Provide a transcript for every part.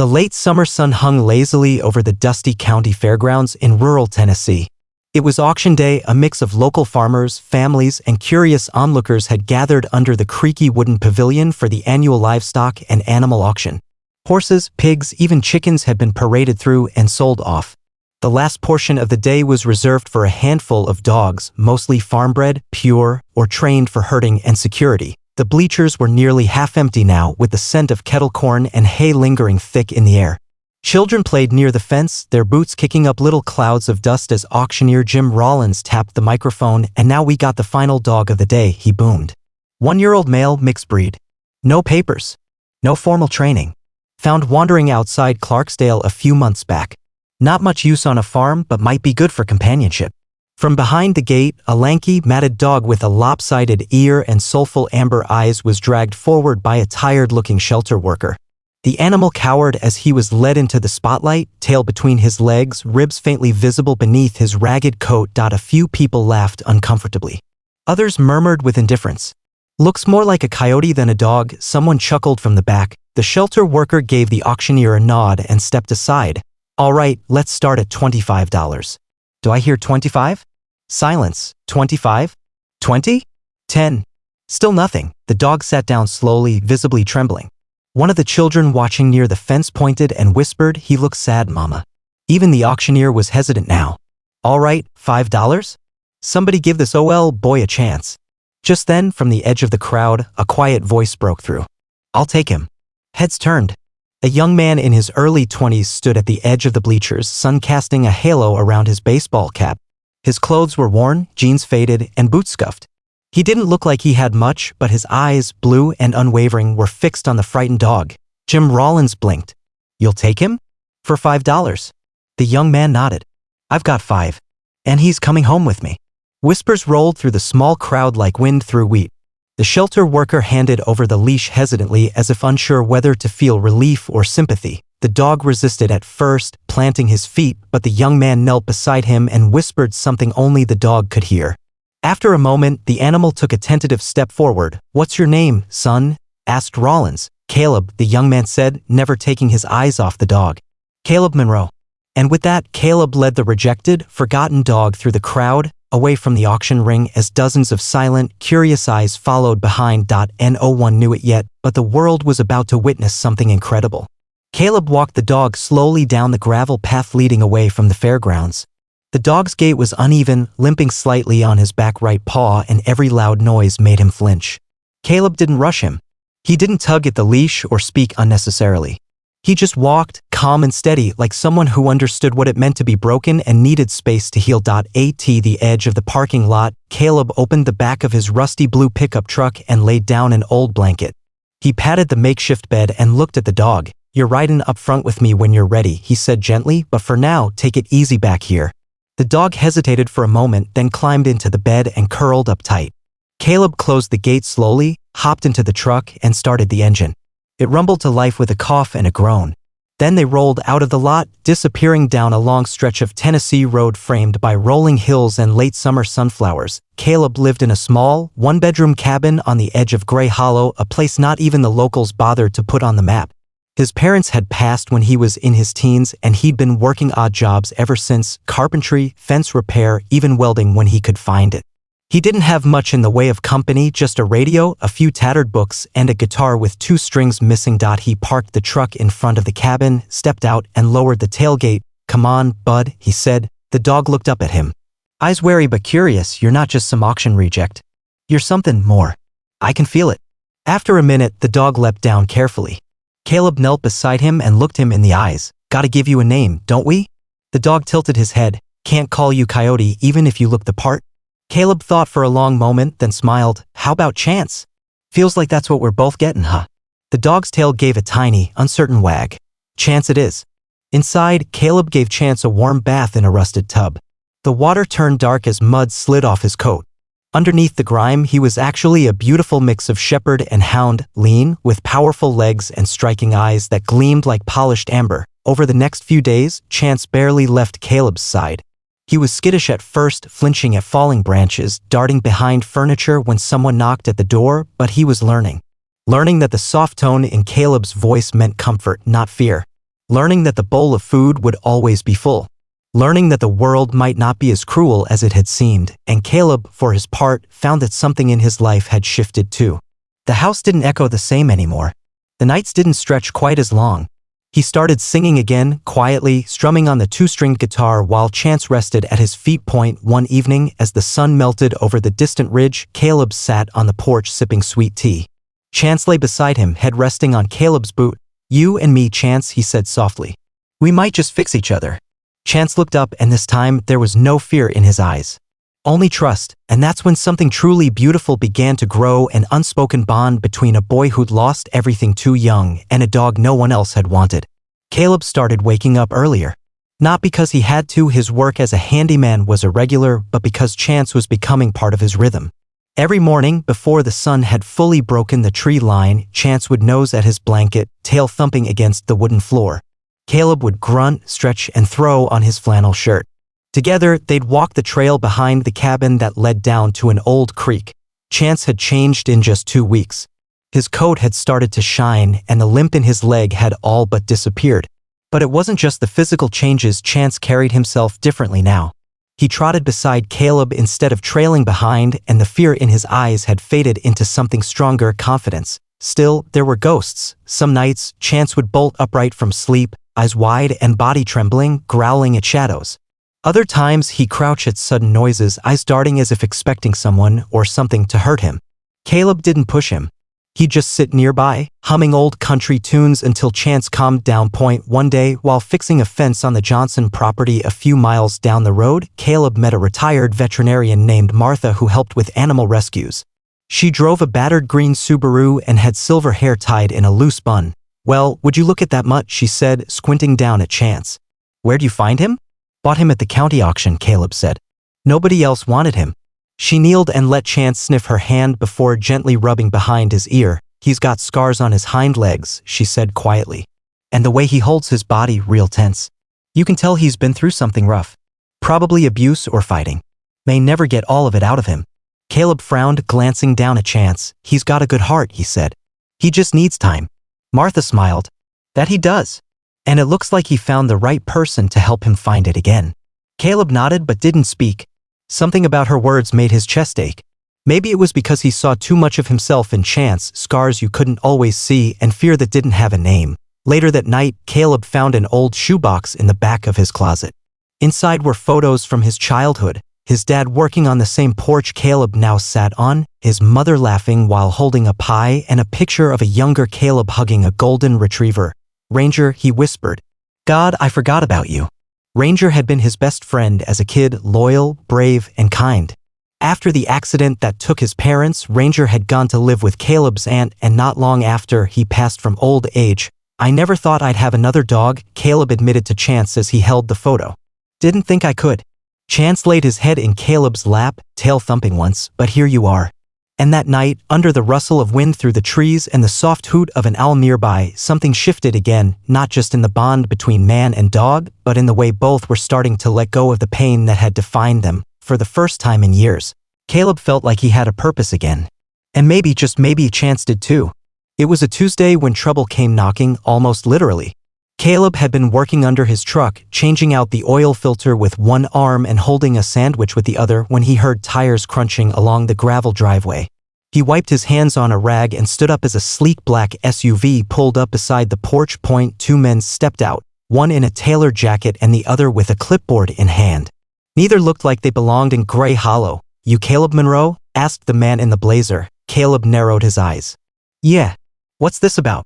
The late summer sun hung lazily over the dusty county fairgrounds in rural Tennessee. It was auction day. A mix of local farmers, families, and curious onlookers had gathered under the creaky wooden pavilion for the annual livestock and animal auction. Horses, pigs, even chickens had been paraded through and sold off. The last portion of the day was reserved for a handful of dogs, mostly farm-bred, pure, or trained for herding and security. The bleachers were nearly half empty now, with the scent of kettle corn and hay lingering thick in the air. Children played near the fence, their boots kicking up little clouds of dust as auctioneer Jim Rollins tapped the microphone. "And now we got the final dog of the day," he boomed. 1-year-old male, mixed breed. No papers. No formal training. Found wandering outside Clarksdale a few months back. Not much use on a farm, but might be good for companionship. From behind the gate, a lanky, matted dog with a lopsided ear and soulful amber eyes was dragged forward by a tired-looking shelter worker. The animal cowered as he was led into the spotlight, tail between his legs, ribs faintly visible beneath his ragged coat. A few people laughed uncomfortably. Others murmured with indifference. "Looks more like a coyote than a dog," someone chuckled from the back. The shelter worker gave the auctioneer a nod and stepped aside. "All right, let's start at $25. "Do I hear 25? Silence. 25? 20? 10. Still nothing. The dog sat down slowly, visibly trembling. One of the children watching near the fence pointed and whispered, "He looks sad, Mama." Even the auctioneer was hesitant now. "All right, $5? Somebody give this boy a chance." Just then, from the edge of the crowd, a quiet voice broke through. "I'll take him." Heads turned. A young man in his early 20s stood at the edge of the bleachers, sun casting a halo around his baseball cap. His clothes were worn, jeans faded, and boots scuffed. He didn't look like he had much, but his eyes, blue and unwavering, were fixed on the frightened dog. Jim Rollins blinked. "You'll take him? For $5? The young man nodded. "I've got 5. And he's coming home with me." Whispers rolled through the small crowd like wind through wheat. The shelter worker handed over the leash hesitantly, as if unsure whether to feel relief or sympathy. The dog resisted at first, planting his feet, but the young man knelt beside him and whispered something only the dog could hear. After a moment, the animal took a tentative step forward. "What's your name, son?" asked Rollins. "Caleb," the young man said, never taking his eyes off the dog. "Caleb Monroe." And with that, Caleb led the rejected, forgotten dog through the crowd, away from the auction ring, as dozens of silent, curious eyes followed behind. No one knew it yet, but the world was about to witness something incredible. Caleb walked the dog slowly down the gravel path leading away from the fairgrounds. The dog's gait was uneven, limping slightly on his back right paw, and every loud noise made him flinch. Caleb didn't rush him. He didn't tug at the leash or speak unnecessarily. He just walked, calm and steady, like someone who understood what it meant to be broken and needed space to heal. At the edge of the parking lot, Caleb opened the back of his rusty blue pickup truck and laid down an old blanket. He patted the makeshift bed and looked at the dog. "You're riding up front with me when you're ready," he said gently, "but for now, take it easy back here." The dog hesitated for a moment, then climbed into the bed and curled up tight. Caleb closed the gate slowly, hopped into the truck, and started the engine. It rumbled to life with a cough and a groan. Then they rolled out of the lot, disappearing down a long stretch of Tennessee road framed by rolling hills and late summer sunflowers. Caleb lived in a small, one-bedroom cabin on the edge of Gray Hollow, a place not even the locals bothered to put on the map. His parents had passed when he was in his teens, and he'd been working odd jobs ever since: carpentry, fence repair, even welding when he could find it. He didn't have much in the way of company, just a radio, a few tattered books, and a guitar with 2 strings missing. He parked the truck in front of the cabin, stepped out, and lowered the tailgate. "Come on, bud," he said. The dog looked up at him. Eyes wary but curious. "You're not just some auction reject. You're something more. I can feel it." After a minute, the dog leapt down carefully. Caleb knelt beside him and looked him in the eyes. "Gotta give you a name, don't we?" The dog tilted his head. "Can't call you Coyote even if you look the part?" Caleb thought for a long moment, then smiled. "How about Chance? Feels like that's what we're both getting, huh?" The dog's tail gave a tiny, uncertain wag. "Chance it is." Inside, Caleb gave Chance a warm bath in a rusted tub. The water turned dark as mud slid off his coat. Underneath the grime, he was actually a beautiful mix of shepherd and hound, lean, with powerful legs and striking eyes that gleamed like polished amber. Over the next few days, Chance barely left Caleb's side. He was skittish at first, flinching at falling branches, darting behind furniture when someone knocked at the door, but he was learning. Learning that the soft tone in Caleb's voice meant comfort, not fear. learning that the bowl of food would always be full, learning that the world might not be as cruel as it had seemed, and Caleb, for his part, found that something in his life had shifted too. The house didn't echo the same anymore. The nights didn't stretch quite as long. He started singing again, quietly, strumming on the two-stringed guitar while Chance rested at his feet. One evening, as the sun melted over the distant ridge, Caleb sat on the porch sipping sweet tea. Chance lay beside him, head resting on Caleb's boot. "You and me, Chance," he said softly. "We might just fix each other." Chance looked up, and this time there was no fear in his eyes. Only trust, and that's when something truly beautiful began to grow, an unspoken bond between a boy who'd lost everything too young and a dog no one else had wanted. Caleb started waking up earlier. Not because he had to, his work as a handyman was irregular, but because Chance was becoming part of his rhythm. Every morning, before the sun had fully broken the tree line, Chance would nose at his blanket, tail thumping against the wooden floor. Caleb would grunt, stretch, and throw on his flannel shirt. Together, they'd walk the trail behind the cabin that led down to an old creek. Chance had changed in just 2 weeks. His coat had started to shine, and the limp in his leg had all but disappeared. But it wasn't just the physical changes. Chance carried himself differently now. He trotted beside Caleb instead of trailing behind, and the fear in his eyes had faded into something stronger, confidence. Still, there were ghosts. Some nights, Chance would bolt upright from sleep, eyes wide and body trembling, growling at shadows. Other times, he crouched at sudden noises, eyes darting as if expecting someone or something to hurt him. Caleb didn't push him. He'd just sit nearby, humming old country tunes until Chance calmed down. One day, while fixing a fence on the Johnson property a few miles down the road, Caleb met a retired veterinarian named Martha who helped with animal rescues. She drove a battered green Subaru and had silver hair tied in a loose bun. "Well, would you look at that mutt?" she said, squinting down at Chance. "Where'd you find him?" "Bought him at the county auction," Caleb said. "Nobody else wanted him." She kneeled and let Chance sniff her hand before gently rubbing behind his ear. "He's got scars on his hind legs," she said quietly. "And the way he holds his body, real tense. You can tell he's been through something rough. Probably abuse or fighting. May never get all of it out of him." Caleb frowned, glancing down at Chance. "He's got a good heart," he said. "He just needs time." Martha smiled. "That he does. And it looks like he found the right person to help him find it again." Caleb nodded but didn't speak. Something about her words made his chest ache. Maybe it was because he saw too much of himself in Chance, scars you couldn't always see and fear that didn't have a name. Later that night, Caleb found an old shoebox in the back of his closet. Inside were photos from his childhood, his dad working on the same porch Caleb now sat on, his mother laughing while holding a pie, and a picture of a younger Caleb hugging a golden retriever. "Ranger," he whispered. "God, I forgot about you." Ranger had been his best friend as a kid, loyal, brave, and kind. After the accident that took his parents, Ranger had gone to live with Caleb's aunt, and not long after, he passed from old age. "I never thought I'd have another dog," Caleb admitted to Chance as he held the photo. "Didn't think I could." Chance laid his head in Caleb's lap, tail thumping once, "But here you are." And that night, under the rustle of wind through the trees and the soft hoot of an owl nearby, something shifted again, not just in the bond between man and dog, but in the way both were starting to let go of the pain that had defined them. For the first time in years, Caleb felt like he had a purpose again. And maybe, just maybe, Chance did too. It was a Tuesday when trouble came knocking, almost literally. Caleb had been working under his truck, changing out the oil filter with one arm and holding a sandwich with the other when he heard tires crunching along the gravel driveway. He wiped his hands on a rag and stood up as a sleek black SUV pulled up beside the porch. 2 men stepped out, one in a tailored jacket and the other with a clipboard in hand. Neither looked like they belonged in Gray Hollow. "You Caleb Monroe?" asked the man in the blazer. Caleb narrowed his eyes. "Yeah. What's this about?"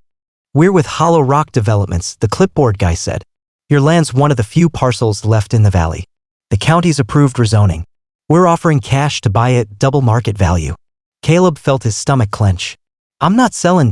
"We're with Hollow Rock Developments," the clipboard guy said. "Your land's one of the few parcels left in the valley. The county's approved rezoning. We're offering cash to buy it, double market value." Caleb felt his stomach clench. "I'm not selling.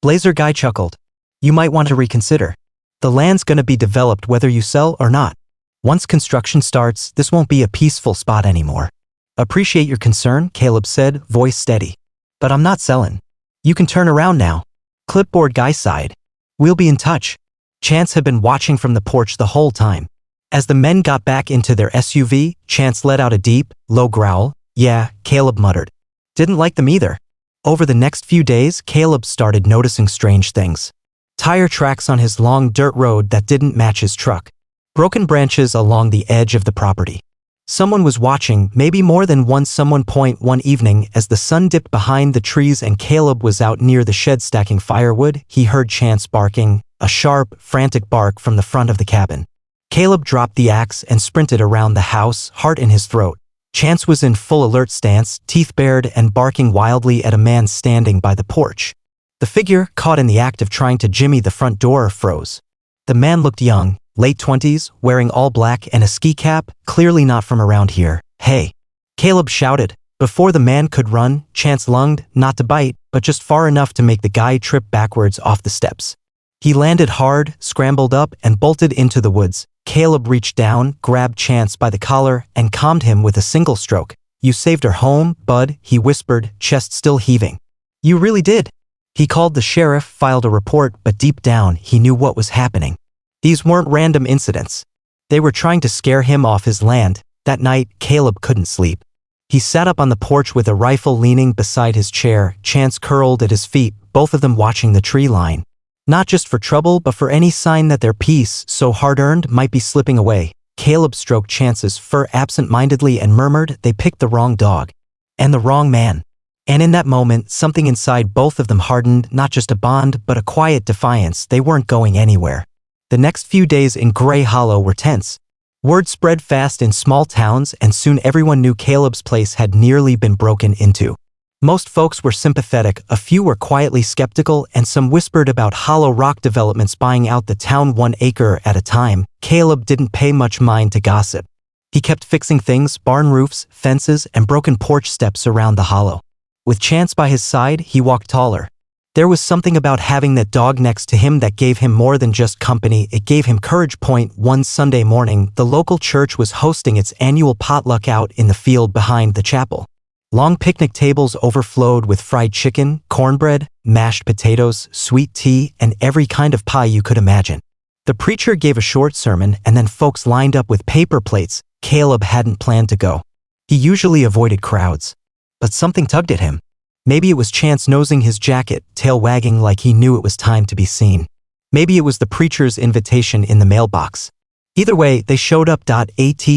Blazer guy chuckled. "You might want to reconsider. The land's gonna be developed whether you sell or not. Once construction starts, this won't be a peaceful spot anymore." "Appreciate your concern," Caleb said, voice steady. "But I'm not selling. You can turn around now." Clipboard guy sighed. "We'll be in touch." Chance had been watching from the porch the whole time. As the men got back into their SUV, Chance let out a deep, low growl. "Yeah," Caleb muttered. "Didn't like them either." Over the next few days, Caleb started noticing strange things. Tire tracks on his long dirt road that didn't match his truck. Broken branches along the edge of the property. Someone was watching, maybe more than one evening as the sun dipped behind the trees and Caleb was out near the shed stacking firewood. He heard Chance barking, a sharp, frantic bark from the front of the cabin. Caleb dropped the axe and sprinted around the house, heart in his throat. Chance was in full alert stance, teeth bared and barking wildly at a man standing by the porch. The figure, caught in the act of trying to jimmy the front door, froze. The man looked young, late 20s, wearing all black and a ski cap, clearly not from around here. "Hey!" Caleb shouted. Before the man could run, Chance lunged, not to bite, but just far enough to make the guy trip backwards off the steps. He landed hard, scrambled up, and bolted into the woods. Caleb reached down, grabbed Chance by the collar, and calmed him with a single stroke. "You saved her home, bud," he whispered, chest still heaving. "You really did." He called the sheriff, filed a report, but deep down, he knew what was happening. These weren't random incidents. They were trying to scare him off his land. That night, Caleb couldn't sleep. He sat up on the porch with a rifle leaning beside his chair, Chance curled at his feet, both of them watching the tree line. Not just for trouble, but for any sign that their peace, so hard-earned, might be slipping away. Caleb stroked Chance's fur absent-mindedly and murmured, "They picked the wrong dog. And the wrong man." And in that moment, something inside both of them hardened, not just a bond, but a quiet defiance. They weren't going anywhere. The next few days in Gray Hollow were tense. Word spread fast in small towns, and soon everyone knew Caleb's place had nearly been broken into. Most folks were sympathetic, a few were quietly skeptical, and some whispered about Hollow Rock developments buying out the town 1 acre at a time. Caleb didn't pay much mind to gossip. He kept fixing things, barn roofs, fences, and broken porch steps around the hollow. With Chance by his side, he walked taller. There was something about having that dog next to him that gave him more than just company, it gave him courage. One Sunday morning, the local church was hosting its annual potluck out in the field behind the chapel. Long picnic tables overflowed with fried chicken, cornbread, mashed potatoes, sweet tea, and every kind of pie you could imagine. The preacher gave a short sermon and then folks lined up with paper plates. Caleb hadn't planned to go. He usually avoided crowds. But something tugged at him. Maybe it was Chance nosing his jacket, tail wagging like he knew it was time to be seen. Maybe it was the preacher's invitation in the mailbox. Either way, they showed up. At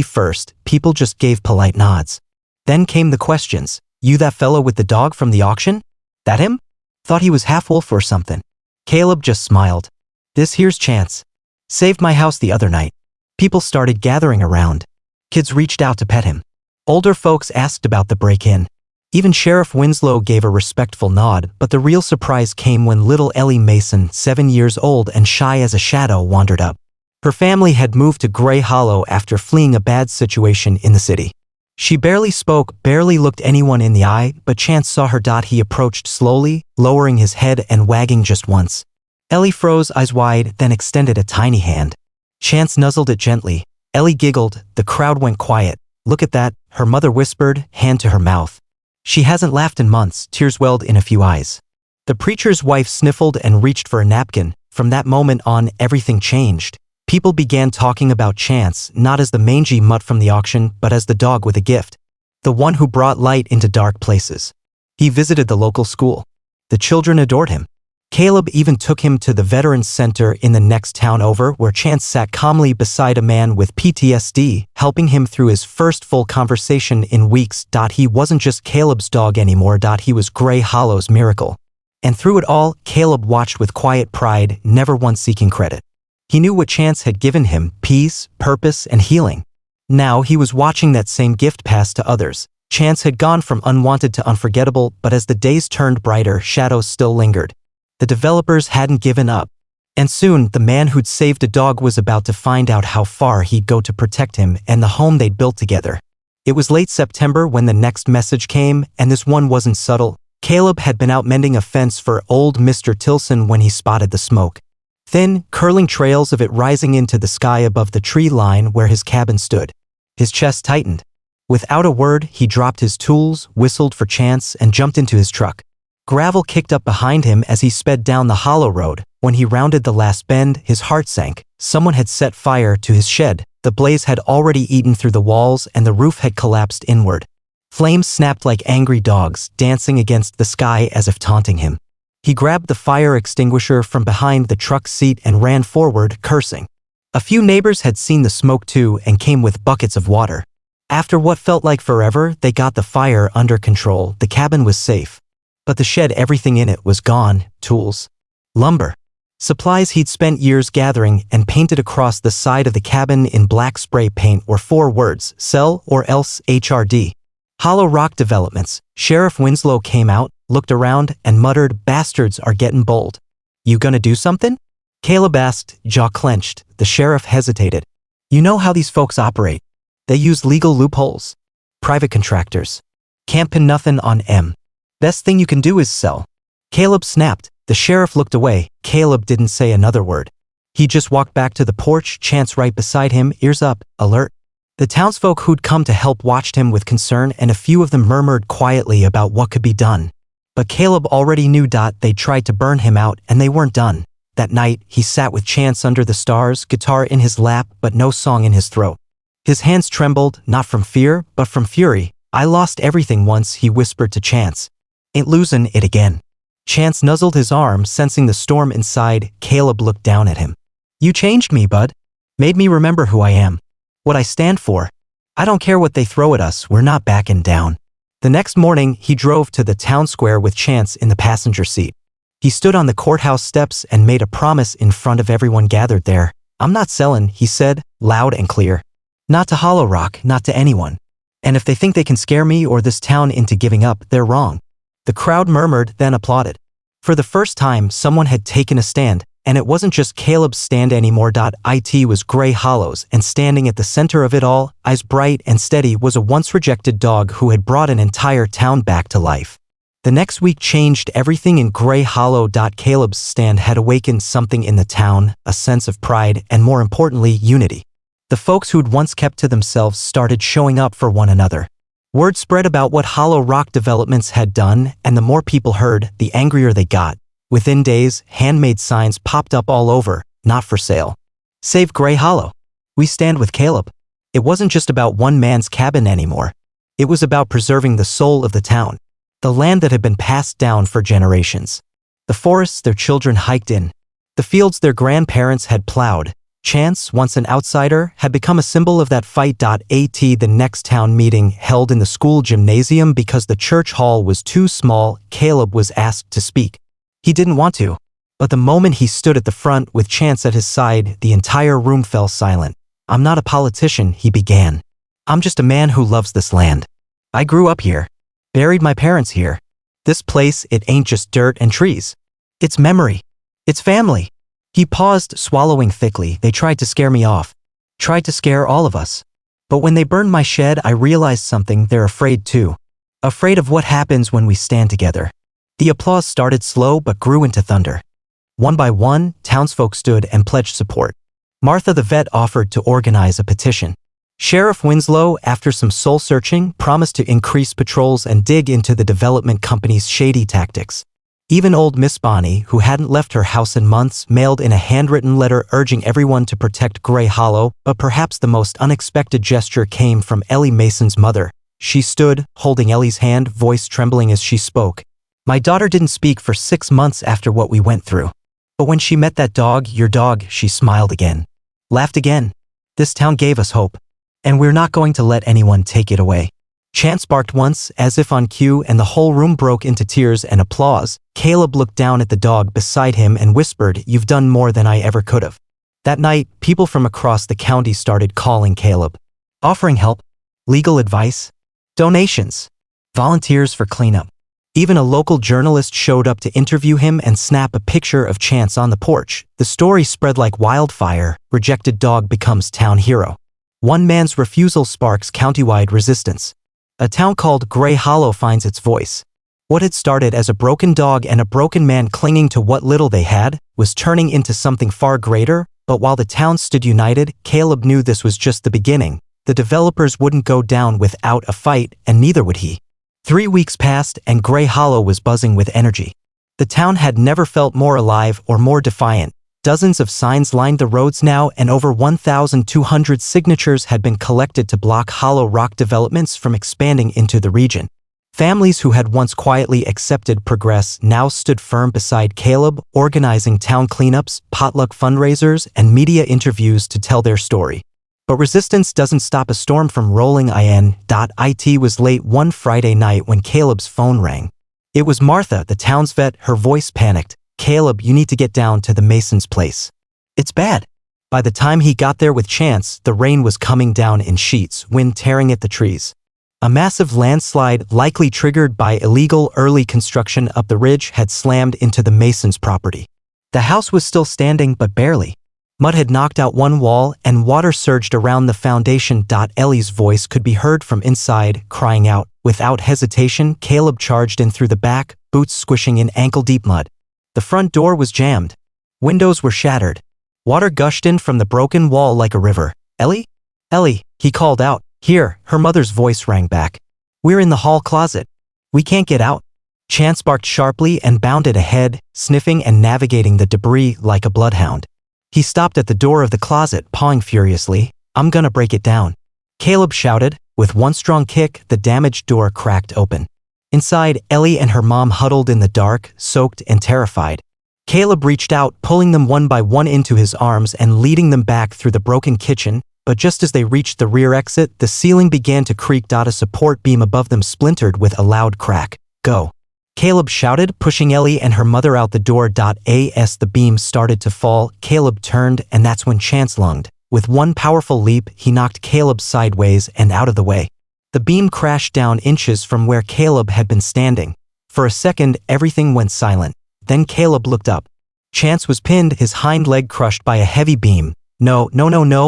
first, people just gave polite nods. Then came the questions. "You that fellow with the dog from the auction? That him? Thought he was half wolf or something." Caleb just smiled. "This here's Chance. Saved my house the other night." People started gathering around. Kids reached out to pet him. Older folks asked about the break-in. Even Sheriff Winslow gave a respectful nod, but the real surprise came when little Ellie Mason, 7 years old and shy as a shadow, wandered up. Her family had moved to Gray Hollow after fleeing a bad situation in the city. She barely spoke, barely looked anyone in the eye, but Chance saw her. He approached slowly, lowering his head and wagging just once. Ellie froze, eyes wide, then extended a tiny hand. Chance nuzzled it gently. Ellie giggled, the crowd went quiet. "Look at that," her mother whispered, hand to her mouth. She hasn't laughed in months, tears welled in a few eyes. The preacher's wife sniffled and reached for a napkin. From that moment on, everything changed. People began talking about Chance, not as the mangy mutt from the auction, but as the dog with a gift. The one who brought light into dark places. He visited the local school. The children adored him. Caleb even took him to the Veterans Center in the next town over, where Chance sat calmly beside a man with PTSD, helping him through his first full conversation in weeks. He wasn't just Caleb's dog anymore. He was Gray Hollow's miracle. And through it all, Caleb watched with quiet pride, never once seeking credit. He knew what Chance had given him: peace, purpose, and healing. Now he was watching that same gift pass to others. Chance had gone from unwanted to unforgettable, but as the days turned brighter, shadows still lingered. The developers hadn't given up. And soon, the man who'd saved a dog was about to find out how far he'd go to protect him and the home they'd built together. It was late September when the next message came, and this one wasn't subtle. Caleb had been out mending a fence for old Mr. Tilson when he spotted the smoke. Thin, curling trails of it rising into the sky above the tree line where his cabin stood. His chest tightened. Without a word, he dropped his tools, whistled for Chance, and jumped into his truck. Gravel kicked up behind him as he sped down the hollow road. When he rounded the last bend, his heart sank. Someone had set fire to his shed. The blaze had already eaten through the walls and the roof had collapsed inward. Flames snapped like angry dogs, dancing against the sky as if taunting him. He grabbed the fire extinguisher from behind the truck seat and ran forward, cursing. A few neighbors had seen the smoke too and came with buckets of water. After what felt like forever, they got the fire under control. The cabin was safe. But the shed, everything in it was gone: tools, lumber, supplies he'd spent years gathering, and painted across the side of the cabin in black spray paint were 4 words: sell or else, HRD. Hollow Rock Developments. Sheriff Winslow came out, looked around, and muttered, "Bastards are getting bold. You gonna do something?" Caleb asked, jaw clenched. The sheriff hesitated. "You know how these folks operate. They use legal loopholes. Private contractors. Can't pin nothing on 'em. Best thing you can do is sell." Caleb snapped. The sheriff looked away. Caleb didn't say another word. He just walked back to the porch, Chance right beside him, ears up, alert. The townsfolk who'd come to help watched him with concern, and a few of them murmured quietly about what could be done. But Caleb already knew they tried to burn him out, and they weren't done. That night, he sat with Chance under the stars, guitar in his lap, but no song in his throat. His hands trembled, not from fear, but from fury. "I lost everything once," he whispered to Chance. "Ain't losing it again." Chance nuzzled his arm, sensing the storm inside. Caleb looked down at him. "You changed me, bud. Made me remember who I am. What I stand for. I don't care what they throw at us, we're not backing down." The next morning, he drove to the town square with Chance in the passenger seat. He stood on the courthouse steps and made a promise in front of everyone gathered there. "I'm not selling," he said, loud and clear. "Not to Hollow Rock, not to anyone. And if they think they can scare me or this town into giving up, they're wrong." The crowd murmured, then applauded. For the first time, someone had taken a stand, and it wasn't just Caleb's stand anymore. It was Gray Hollow's, and standing at the center of it all, eyes bright and steady, was a once-rejected dog who had brought an entire town back to life. The next week changed everything in Gray Hollow. Caleb's stand had awakened something in the town, a sense of pride, and more importantly, unity. The folks who'd once kept to themselves started showing up for one another. Word spread about what Hollow Rock Developments had done, and the more people heard, the angrier they got. Within days, handmade signs popped up all over, "Not for sale. Save Gray Hollow. We stand with Caleb." It wasn't just about one man's cabin anymore. It was about preserving the soul of the town, the land that had been passed down for generations. The forests their children hiked in, the fields their grandparents had plowed. Chance, once an outsider, had become a symbol of that fight. The next town meeting, held in the school gymnasium because the church hall was too small, Caleb was asked to speak. He didn't want to. But the moment he stood at the front with Chance at his side, the entire room fell silent. "I'm not a politician," he began. "I'm just a man who loves this land. I grew up here. Buried my parents here. This place, it ain't just dirt and trees. It's memory. It's family." He paused, swallowing thickly. "They tried to scare me off. Tried to scare all of us. But when they burned my shed, I realized something. They're afraid too. Afraid of what happens when we stand together." The applause started slow but grew into thunder. One by one, townsfolk stood and pledged support. Martha the vet offered to organize a petition. Sheriff Winslow, after some soul-searching, promised to increase patrols and dig into the development company's shady tactics. Even old Miss Bonnie, who hadn't left her house in months, mailed in a handwritten letter urging everyone to protect Gray Hollow, but perhaps the most unexpected gesture came from Ellie Mason's mother. She stood, holding Ellie's hand, voice trembling as she spoke. "My daughter didn't speak for 6 months after what we went through. But when she met that dog, your dog, she smiled again. Laughed again. This town gave us hope. And we're not going to let anyone take it away." Chance barked once, as if on cue, and the whole room broke into tears and applause. Caleb looked down at the dog beside him and whispered, "You've done more than I ever could have." That night, people from across the county started calling Caleb, offering help, legal advice, donations, volunteers for cleanup. Even a local journalist showed up to interview him and snap a picture of Chance on the porch. The story spread like wildfire. Rejected dog becomes town hero. One man's refusal sparks countywide resistance. A town called Gray Hollow finds its voice. What had started as a broken dog and a broken man clinging to what little they had was turning into something far greater. But while the town stood united, Caleb knew this was just the beginning. The developers wouldn't go down without a fight, and neither would he. 3 weeks passed, and Gray Hollow was buzzing with energy. The town had never felt more alive or more defiant. Dozens of signs lined the roads now, and over 1,200 signatures had been collected to block Hollow Rock Developments from expanding into the region. Families who had once quietly accepted progress now stood firm beside Caleb, organizing town cleanups, potluck fundraisers, and media interviews to tell their story. But resistance doesn't stop a storm from rolling. It was late one Friday night when Caleb's phone rang. It was Martha, the town's vet. Her voice panicked. "Caleb, you need to get down to the Mason's place. It's bad." By the time he got there with Chance, the rain was coming down in sheets, wind tearing at the trees. A massive landslide, likely triggered by illegal early construction up the ridge, had slammed into the Masons' property. The house was still standing, but barely. Mud had knocked out one wall, and water surged around the foundation. Ellie's voice could be heard from inside, crying out. Without hesitation, Caleb charged in through the back, boots squishing in ankle-deep mud. The front door was jammed. Windows were shattered. Water gushed in from the broken wall like a river. "Ellie? Ellie," he called out. "Here," her mother's voice rang back. "We're in the hall closet. We can't get out." Chance barked sharply and bounded ahead, sniffing and navigating the debris like a bloodhound. He stopped at the door of the closet, pawing furiously. "I'm gonna break it down," Caleb shouted. With one strong kick, the damaged door cracked open. Inside, Ellie and her mom huddled in the dark, soaked and terrified. Caleb reached out, pulling them one by one into his arms and leading them back through the broken kitchen, but just as they reached the rear exit, the ceiling began to creak. A support beam above them splintered with a loud crack. "Go," Caleb shouted, pushing Ellie and her mother out the door. As the beam started to fall, Caleb turned, and that's when Chance lunged. With one powerful leap, he knocked Caleb sideways and out of the way. The beam crashed down inches from where Caleb had been standing. For a second, everything went silent. Then Caleb looked up. Chance was pinned, his hind leg crushed by a heavy beam. No,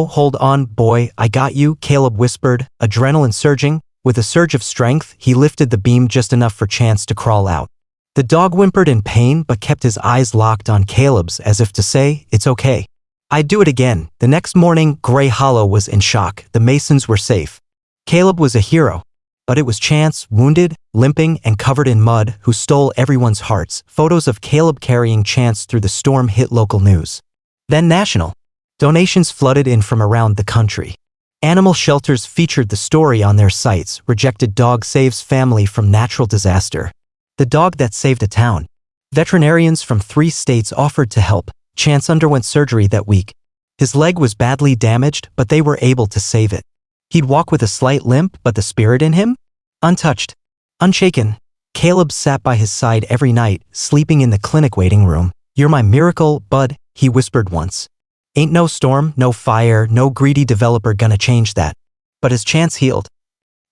hold on, boy, I got you," Caleb whispered, adrenaline surging. With a surge of strength, he lifted the beam just enough for Chance to crawl out. The dog whimpered in pain but kept his eyes locked on Caleb's as if to say, "It's okay. I'd do it again." The next morning, Gray Hollow was in shock. The Masons were safe. Caleb was a hero. But it was Chance, wounded, limping, and covered in mud, who stole everyone's hearts. Photos of Caleb carrying Chance through the storm hit local news. Then national. Donations flooded in from around the country. Animal shelters featured the story on their sites. Rejected dog saves family from natural disaster. The dog that saved a town. Veterinarians from 3 states offered to help. Chance underwent surgery that week. His leg was badly damaged, but they were able to save it. He'd walk with a slight limp, but the spirit in him? Untouched. Unshaken. Caleb sat by his side every night, sleeping in the clinic waiting room. "You're my miracle, bud," he whispered once. "Ain't no storm, no fire, no greedy developer gonna change that." But as Chance healed,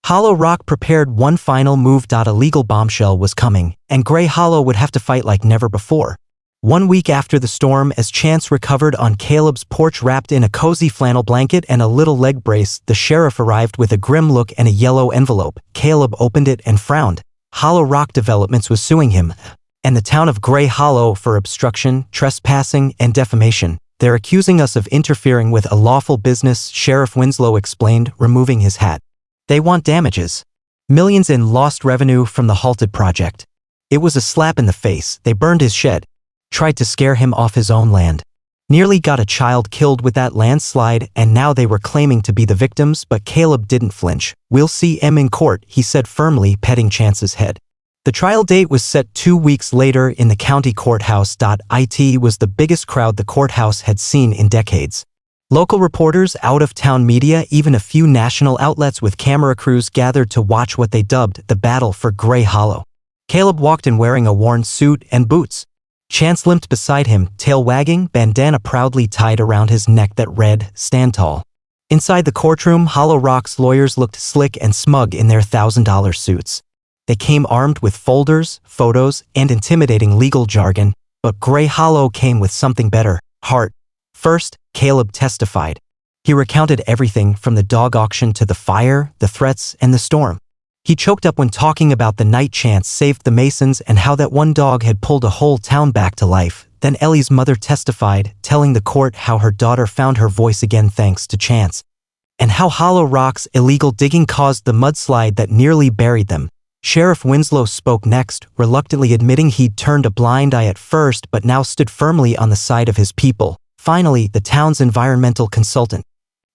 Hollow Rock prepared one final move. A legal bombshell was coming, and Gray Hollow would have to fight like never before. 1 week after the storm, as Chance recovered on Caleb's porch wrapped in a cozy flannel blanket and a little leg brace, the sheriff arrived with a grim look and a yellow envelope. Caleb opened it and frowned. Hollow Rock Developments was suing him and the town of Gray Hollow for obstruction, trespassing, and defamation. "They're accusing us of interfering with a lawful business," Sheriff Winslow explained, removing his hat. "They want damages. Millions in lost revenue from the halted project." It was a slap in the face. They burned his shed. Tried to scare him off his own land. Nearly got a child killed with that landslide, and now they were claiming to be the victims, but Caleb didn't flinch. "We'll see em in court," he said firmly, petting Chance's head. The trial date was set 2 weeks later in the county courthouse. It was the biggest crowd the courthouse had seen in decades. Local reporters, out-of-town media, even a few national outlets with camera crews gathered to watch what they dubbed the battle for Gray Hollow. Caleb walked in wearing a worn suit and boots. Chance limped beside him, tail wagging, bandana proudly tied around his neck that read, "Stand tall." Inside the courtroom, Hollow Rock's lawyers looked slick and smug in their $1,000 suits. They came armed with folders, photos, and intimidating legal jargon, but Gray Hollow came with something better, heart. First, Caleb testified. He recounted everything from the dog auction to the fire, the threats, and the storm. He choked up when talking about the night Chance saved the Masons and how that one dog had pulled a whole town back to life. Then Ellie's mother testified, telling the court how her daughter found her voice again thanks to Chance, and how Hollow Rock's illegal digging caused the mudslide that nearly buried them. Sheriff Winslow spoke next, reluctantly admitting he'd turned a blind eye at first but now stood firmly on the side of his people. Finally, the town's environmental consultant,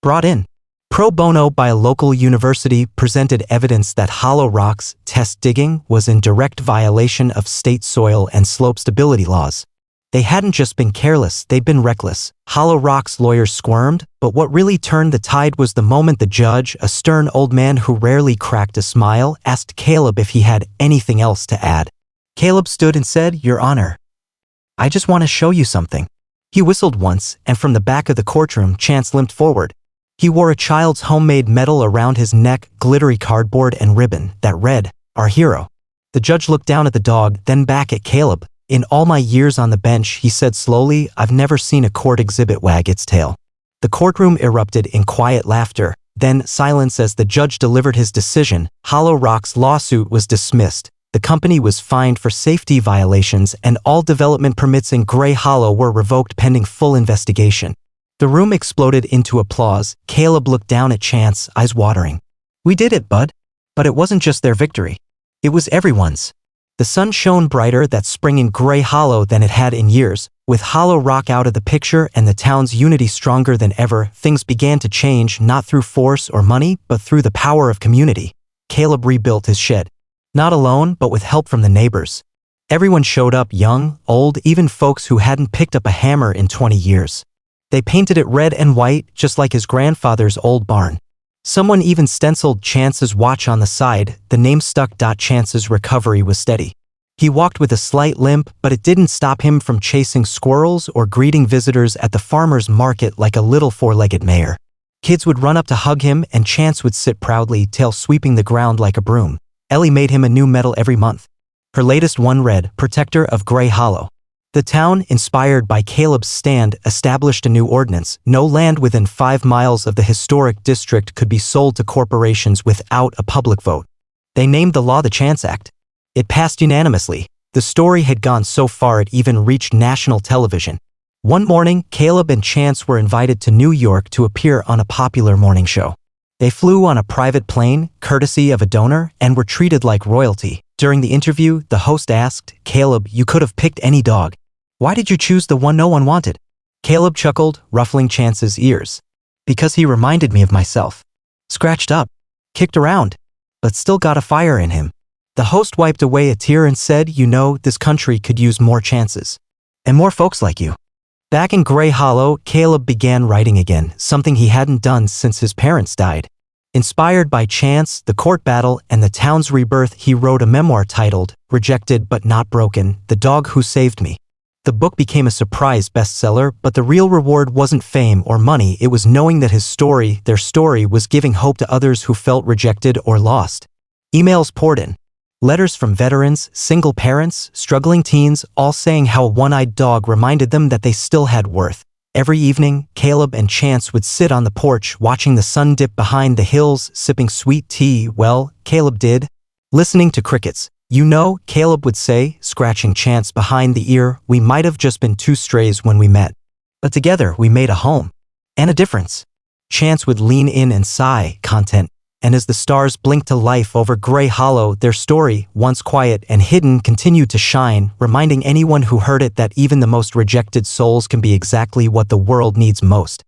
brought in. Pro bono by a local university presented evidence that hollow rocks test digging was in direct violation of state soil and slope stability laws. They hadn't just been careless, they'd been reckless. Hollow Rock's lawyers squirmed, but what really turned the tide was the moment the judge, a stern old man who rarely cracked a smile, asked Caleb if he had anything else to add. Caleb stood and said, "Your Honor, I just want to show you something." He whistled once, and from the back of the courtroom, Chance limped forward. He wore a child's homemade medal around his neck, glittery cardboard and ribbon that read, "Our hero." The judge looked down at the dog, then back at Caleb. "In all my years on the bench," he said slowly, "I've never seen a court exhibit wag its tail." The courtroom erupted in quiet laughter, then silence as the judge delivered his decision. Hollow Rock's lawsuit was dismissed. The company was fined for safety violations, and all development permits in Gray Hollow were revoked pending full investigation. The room exploded into applause. Caleb looked down at Chance, eyes watering. "We did it, bud." But it wasn't just their victory. It was everyone's. The sun shone brighter that spring in Gray Hollow than it had in years. With Hollow Rock out of the picture and the town's unity stronger than ever, things began to change, not through force or money, but through the power of community. Caleb rebuilt his shed. Not alone, but with help from the neighbors. Everyone showed up, young, old, even folks who hadn't picked up a hammer in 20 years. They painted it red and white, just like his grandfather's old barn. Someone even stenciled Chance's watch on the side. The name stuck. Chance's recovery was steady. He walked with a slight limp, but it didn't stop him from chasing squirrels or greeting visitors at the farmer's market like a little four-legged mare. Kids would run up to hug him, and Chance would sit proudly, tail sweeping the ground like a broom. Ellie made him a new medal every month. Her latest one read, "Protector of Gray Hollow." The town, inspired by Caleb's stand, established a new ordinance. No land within 5 miles of the historic district could be sold to corporations without a public vote. They named the law the Chance Act. It passed unanimously. The story had gone so far it even reached national television. One morning, Caleb and Chance were invited to New York to appear on a popular morning show. They flew on a private plane, courtesy of a donor, and were treated like royalty. During the interview, the host asked, "Caleb, you could have picked any dog. Why did you choose the one no one wanted?" Caleb chuckled, ruffling Chance's ears. "Because he reminded me of myself. Scratched up, kicked around, but still got a fire in him." The host wiped away a tear and said, "You know, this country could use more Chances. And more folks like you." Back in Gray Hollow, Caleb began writing again, something he hadn't done since his parents died. Inspired by Chance, the court battle, and the town's rebirth, he wrote a memoir titled, "Rejected But Not Broken: The Dog Who Saved Me." The book became a surprise bestseller, but the real reward wasn't fame or money. It was knowing that his story, their story, was giving hope to others who felt rejected or lost. Emails poured in. Letters from veterans, single parents, struggling teens, all saying how a one-eyed dog reminded them that they still had worth. Every evening, Caleb and Chance would sit on the porch watching the sun dip behind the hills, sipping sweet tea. Well, Caleb did. Listening to crickets. "You know," Caleb would say, scratching Chance behind the ear, "we might have just been two strays when we met. But together we made a home. And a difference." Chance would lean in and sigh, content. And as the stars blinked to life over Gray Hollow, their story, once quiet and hidden, continued to shine, reminding anyone who heard it that even the most rejected souls can be exactly what the world needs most.